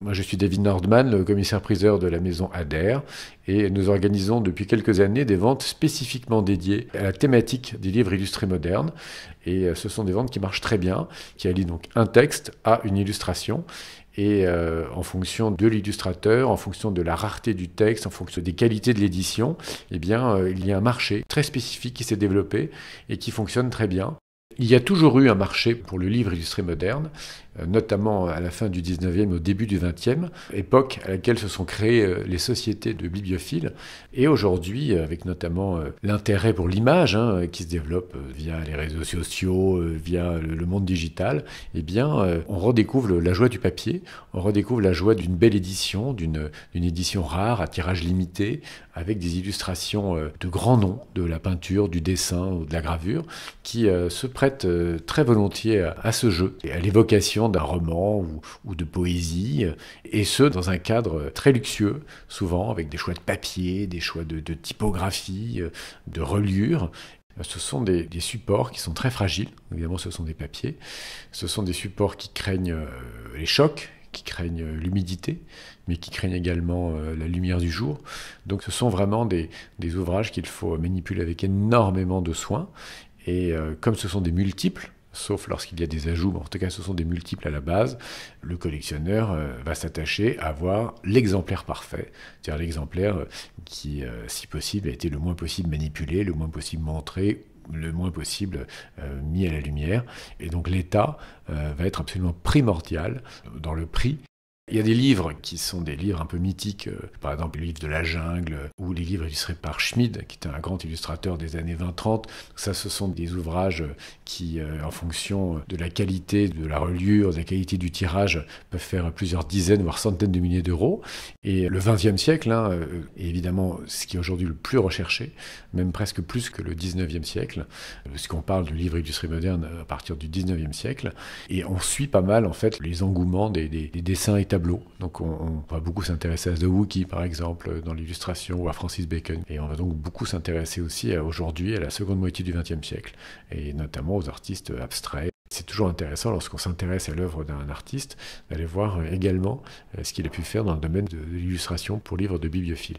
Moi, je suis David Nordman, le commissaire-priseur de la maison Adair, et nous organisons depuis quelques années des ventes spécifiquement dédiées à la thématique des livres illustrés modernes. Et ce sont des ventes qui marchent très bien, qui allient donc un texte à une illustration. Et en fonction de l'illustrateur, en fonction de la rareté du texte, en fonction des qualités de l'édition, eh bien, il y a un marché très spécifique qui s'est développé et qui fonctionne très bien. Il y a toujours eu un marché pour le livre illustré moderne, notamment à la fin du 19e, au début du 20e, époque à laquelle se sont créées les sociétés de bibliophiles. Et aujourd'hui, avec notamment l'intérêt pour l'image qui se développe via les réseaux sociaux, via le monde digital, eh bien, on redécouvre la joie du papier, on redécouvre la joie d'une belle édition, d'une édition rare, à tirage limité, avec des illustrations de grands noms, de la peinture, du dessin ou de la gravure, qui se prêtent très volontiers à ce jeu et à l'évocation d'un roman ou de poésie, et ce, dans un cadre très luxueux, souvent avec des choix de papier, des choix de typographie, de reliure. Ce sont des supports qui sont très fragiles, évidemment ce sont des papiers, ce sont des supports qui craignent les chocs, qui craignent l'humidité, mais qui craignent également la lumière du jour. Donc ce sont vraiment des ouvrages qu'il faut manipuler avec énormément de soin, et comme ce sont des multiples, sauf lorsqu'il y a des ajouts, mais en tout cas ce sont des multiples à la base, le collectionneur va s'attacher à avoir l'exemplaire parfait, c'est-à-dire l'exemplaire qui, si possible, a été le moins possible manipulé, le moins possible montré, le moins possible mis à la lumière. Et donc l'état va être absolument primordial dans le prix. Il y a des livres qui sont des livres un peu mythiques, par exemple le livre de la jungle, ou les livres illustrés par Schmid, qui était un grand illustrateur des années 20-30. Ça, ce sont des ouvrages qui, en fonction de la qualité de la reliure, de la qualité du tirage, peuvent faire plusieurs dizaines, voire centaines de milliers d'euros. Et le XXe siècle est évidemment ce qui est aujourd'hui le plus recherché, même presque plus que le XIXe siècle, puisqu'on parle de livres illustrés modernes à partir du XIXe siècle. Et on suit pas mal, en fait, les engouements des dessins et tableaux. Donc on va beaucoup s'intéresser à The Wookiee, par exemple, dans l'illustration, ou à Francis Bacon. Et on va donc beaucoup s'intéresser aussi aujourd'hui à la seconde moitié du XXe siècle, et notamment aux artistes abstraits. C'est toujours intéressant, lorsqu'on s'intéresse à l'œuvre d'un artiste, d'aller voir également ce qu'il a pu faire dans le domaine de l'illustration pour livres de bibliophiles.